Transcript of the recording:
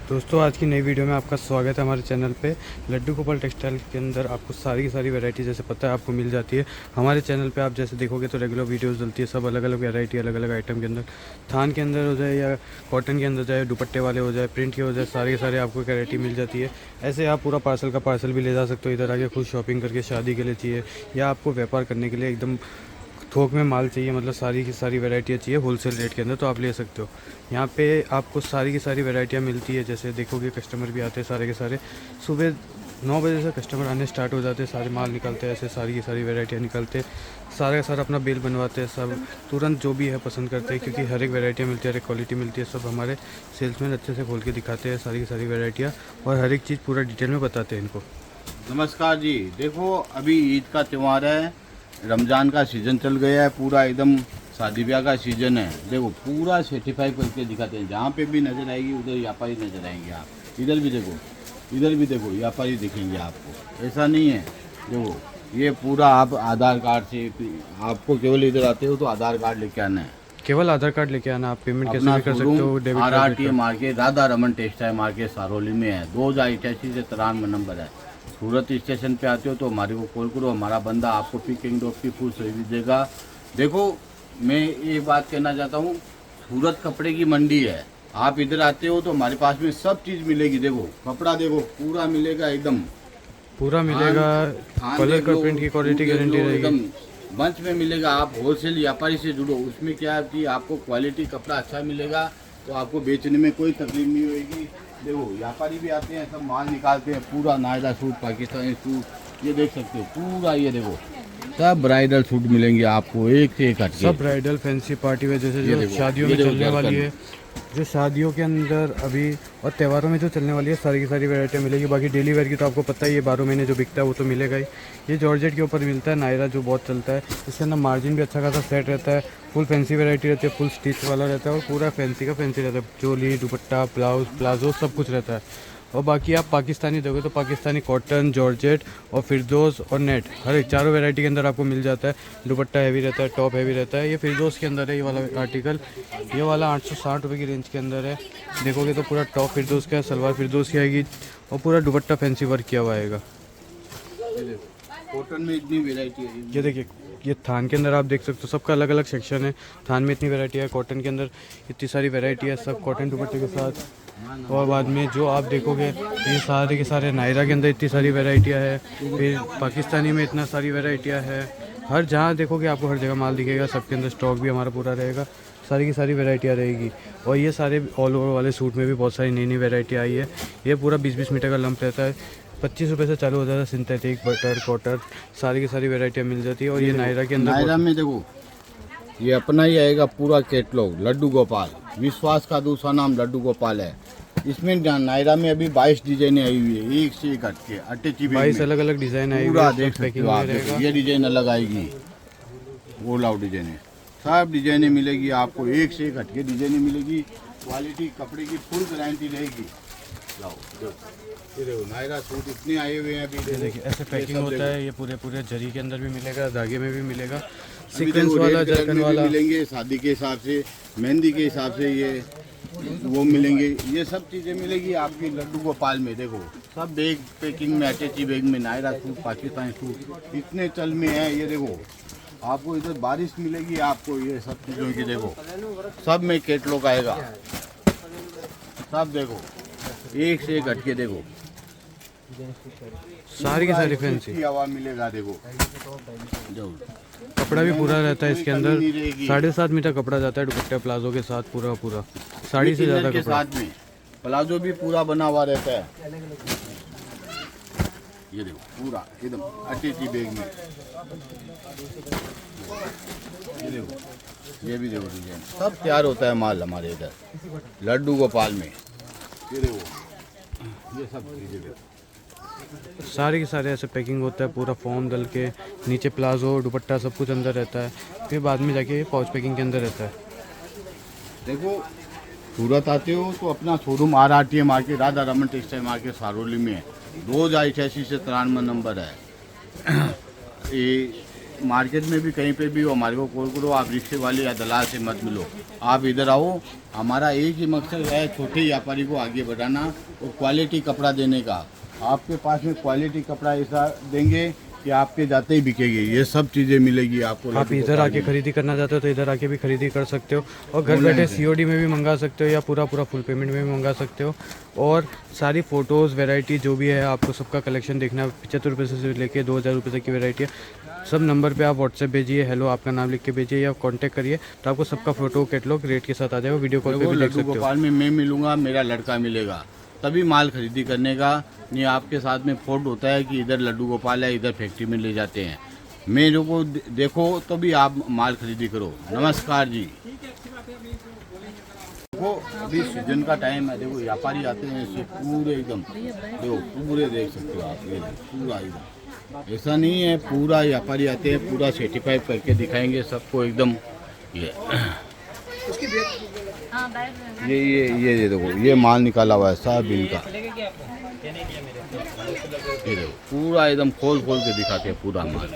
दोस्तों आज की नई वीडियो में आपका स्वागत है हमारे चैनल पे। लड्डू गोपाल टेक्सटाइल के अंदर आपको सारी की सारी वैरायटी जैसे पता है आपको मिल जाती है। हमारे चैनल पे आप जैसे देखोगे तो रेगुलर वीडियोस डलती है, सब अलग अलग वैरायटी अलग अलग आइटम के अंदर, थान के अंदर हो जाए या कॉटन के अंदर जाए, दुपट्टे वाले हो जाए, प्रिंट के हो जाए, सारे के सारे आपको वैरायटी मिल जाती है। ऐसे आप पूरा पार्सल का पार्सल भी ले जा सकते हो इधर आके, खुद शॉपिंग करके शादी के लिए चाहिए या आपको व्यापार करने के लिए एकदम थोक में माल चाहिए, मतलब सारी की सारी वैरायटियाँ चाहिए होलसेल रेट के अंदर, तो आप ले सकते हो। यहाँ पे आपको सारी की सारी वैरायटियाँ मिलती है। जैसे देखोगे कस्टमर भी आते हैं सारे के सारे, सुबह 9 बजे से कस्टमर आने स्टार्ट हो जाते हैं, सारे माल निकलते हैं, ऐसे सारी की सारी वैरायटियाँ निकलते हैं, सारा का सारा अपना बिल बनवाते हैं, सब तुरंत जो भी है पसंद करते हैं, क्योंकि हर एक वैरायटियाँ मिलती है, हर एक क्वालिटी मिलती है, सब हमारे सेल्समैन अच्छे से खोल के दिखाते हैं सारी की सारी वैरायटियाँ, और हर एक चीज़ पूरा डिटेल में बताते हैं इनको। नमस्कार जी। देखो अभी ईद का त्यौहार है, रमज़ान का सीज़न चल गया है, पूरा एकदम शादी ब्याह का सीज़न है। देखो पूरा सर्टिफाई करके दिखाते हैं, जहाँ पे भी नज़र आएगी उधर व्यापारी नज़र आएंगे। आप इधर भी देखो, इधर भी देखो, व्यापारी दिखेंगे आपको। ऐसा नहीं है, देखो ये पूरा आप आधार कार्ड से, आपको केवल इधर आते हो तो आधार कार्ड लेके आना है, केवल आधार कार्ड लेके आना, आप पेमेंट कैसे भी कर सकते हो, debit RRT market, Radha Raman textile market Saroli में है। 2088 से 93 नंबर है। सूरत स्टेशन पे आते हो तो हमारे को कॉल करो, हमारा बंदा आपको पिकिंग ड्रॉप की फुल सर्विस देगा। देखो मैं एक बात कहना चाहता हूँ, सूरत कपड़े की मंडी है। आप इधर आते हो तो हमारे पास में सब चीज़ मिलेगी। देखो कपड़ा देखो पूरा मिलेगा, एकदम पूरा मिलेगा, कलर का प्रिंट की क्वालिटी गारंटी रहेगी, एकदम बंच में मिलेगा। आप होलसेल व्यापारी से जुड़ो, उसमें क्या है कि आपको क्वालिटी कपड़ा अच्छा मिलेगा, तो आपको बेचने में कोई तकलीफ नहीं होगी। देखो व्यापारी भी आते हैं, सब माल निकालते हैं, पूरा नायरा सूट, पाकिस्तानी सूट, ये देख सकते हो पूरा। ये देखो सब ब्राइडल सूट मिलेंगे आपको, एक से एक हटके। सब ब्राइडल फैंसी पार्टी वेयर, जैसे जो शादियों में चलने वाली है, जो शादियों के अंदर अभी और त्योहारों में जो चलने वाली है, सारी की सारी वैरायटियाँ मिलेगी। बाकी डेली वेयर की तो आपको पता ही है, 12 महीने जो बिकता है वो तो मिलेगा ही। ये जॉर्जेट के ऊपर मिलता है, नायरा जो बहुत चलता है, इसके अंदर मार्जिन भी अच्छा खासा सेट रहता है, फुल फैंसी वैरायटी रहती है, फुल स्टिच वाला रहता है, और पूरा फैंसी का फैंसी रहता है, चोली दुपट्टा ब्लाउज प्लाजो सब कुछ रहता है। और बाकी आप पाकिस्तानी दोगे तो पाकिस्तानी कॉटन, जॉर्जेट और फिरदोस और नेट, हर एक चारों वैरायटी के अंदर आपको मिल जाता है। दुपट्टा हैवी रहता है, टॉप हैवी रहता है। ये फिरदोस के अंदर है ये वाला आर्टिकल, ये वाला 860 रुपये की रेंज के अंदर है। देखोगे तो पूरा टॉप फिरदोस का है, सलवार फिरदोस की आएगी, और पूरा दुपट्टा फैंसी वर्क किया हुआ आएगा। कॉटन में इतनी वेरायटी है। ये देखिए, ये थान के अंदर आप देख सकते हो, सबका अलग अलग सेक्शन है। थान में इतनी वैरायटी है, कॉटन के अंदर इतनी सारी वैरायटी है, सब कॉटन दुपट्टे के साथ। और बाद में जो आप देखोगे ये सारे के सारे नायरा के अंदर इतनी सारी वैरायटियाँ है, फिर पाकिस्तानी में इतना सारी वैरायटियाँ है। हर जहाँ देखोगे आपको हर जगह माल दिखेगा, सबके अंदर स्टॉक भी हमारा पूरा रहेगा, सारी की सारी वैरायटियाँ रहेगी। और ये सारे ऑल ओवर वाले सूट में भी बहुत सारी नई नई वैरायटी आई है। ये पूरा 20-20 मीटर का लंप रहता है, 25 रुपये से चालू हो जाता है। सिंथेटिक, बटर, कॉटन, सारी की सारी वैरायटियाँ मिल जाती है। और ये नायरा के अंदर, नायरा में देखो ये अपना ही आएगा पूरा कैटलॉग, लड्डू गोपाल, विश्वास का दूसरा नाम लड्डू गोपाल है। इसमें नायरा में अभी 22 डिजाइने आई हुई है, एक से एक हटके अटैची 22 अलग अलग डिज़ाइन आई हुई पूरा है, देख सब सकते पैकिंग हो में आप। देखो रहेगा। ये डिजाइन अलग आएगी, वो लाओ डिजाइने, सब डिजाइने मिलेगी आपको, एक से एक हटके डिजाइने मिलेगी। क्वालिटी कपड़े की फुल गारंटी रहेगी। लाओ देखो, ये देखो नायरा सूट इतने आए हुए हैं अभी। देखिए ऐसे पैकिंग होता है, ये पूरे पूरे जरी के अंदर भी मिलेगा, धागे में भी मिलेगा, अभी सीक्वेंस देखो वाला, रेड कलर जरकन में भी वाला। मिलेंगे, शादी के हिसाब से, मेहंदी के हिसाब से ये वो मिलेंगे। ये सब चीज़ें मिलेगी आपकी लड्डू गोपाल में। देखो सब बैग पैकिंग में, अटैची बैग में, नायरा सूट, पाकिस्तानी सूट इतने चल में है। ये देखो आपको इधर बारिश मिलेगी आपको, ये सब चीज़ों की देखो, सब में कैटलॉग आएगा, सब देखो एक से एक हटके देखो, सारी की सारी फैंसी हवा मिलेगा। देखो जो कपड़ा भी पूरा रहता है इसके अंदर, 7.5 मीटर कपड़ा जाता है दुपट्टे प्लाजो के साथ, पूरा पूरा साड़ी से ज़्यादा के कपड़ा। साथ में प्लाजो भी पूरा बना हुआ रहता है। ये देखो पूरा एकदम अटैची बैग में। ये देखो, ये भी देखो डिजाइन, सब तैयार होता है माल हमारे इधर लड्डू गोपाल में। ये देखो ये सब चीज़ें देखो, सारे के सारे ऐसे पैकिंग होता है, पूरा फॉर्म डल के नीचे प्लाजो दुपट्टा सब कुछ अंदर रहता है, फिर बाद में जाके पाउच पैकिंग के अंदर रहता है। देखो सूरत आते हो तो अपना showroom RRT market, Radha Raman textile market Saroli में है। 2088 से 93 नंबर है। ये मार्केट में भी कहीं पे भी हो हमारे को कॉल करो, आप रिक्शे वाले या दलाल से मत मिलो, आप इधर आओ। हमारा एक ही मकसद है छोटे व्यापारी को आगे बढ़ाना और क्वालिटी कपड़ा देने का। आपके पास में क्वालिटी कपड़ा ऐसा देंगे कि आपके जाते ही बिकेगी, ये सब चीज़ें मिलेगी आपको। आप इधर आके खरीदी करना चाहते हो तो इधर आके भी खरीदी कर सकते हो, और घर बैठे सीओडी में भी मंगा सकते हो या पूरा फुल पेमेंट में भी मंगा सकते हो। और सारी फ़ोटोज़ वैरायटी जो भी है आपको सबका कलेक्शन देखना है। 75 रुपये से लेके 2000 रुपये तक की वैरायटी है। सब नंबर पे आप व्हाट्सएप भेजिए, हेलो आपका नाम लिख के भेजिए या कांटेक्ट करिए, तो आपको सबका फ़ोटो कैटलॉग रेट के साथ आ जाएगा। वीडियो कॉल पे भी देख लड्डू सकते हो। गोपाल में मैं मिलूंगा, मेरा लड़का मिलेगा, तभी माल खरीदी करने का। नहीं आपके साथ में फ्रॉड होता है कि इधर लड्डू गोपाल है, इधर फैक्ट्री में ले जाते हैं। मेरे को देखो तो भी आप माल खरीदी करो। नमस्कार जी। देखो अभी सीजन का टाइम है, देखो व्यापारी आते हैं ऐसे पूरे एकदम, देखो पूरे देख सकते हो आप, ये पूरा एकदम ऐसा नहीं है, पूरा व्यापारी आते हैं, पूरा सर्टिफाइड करके दिखाएंगे सबको एकदम। ये देखो ये माल निकाला हुआ है सब इनका, ये देखो पूरा एकदम खोल खोल के दिखाते हैं पूरा माल।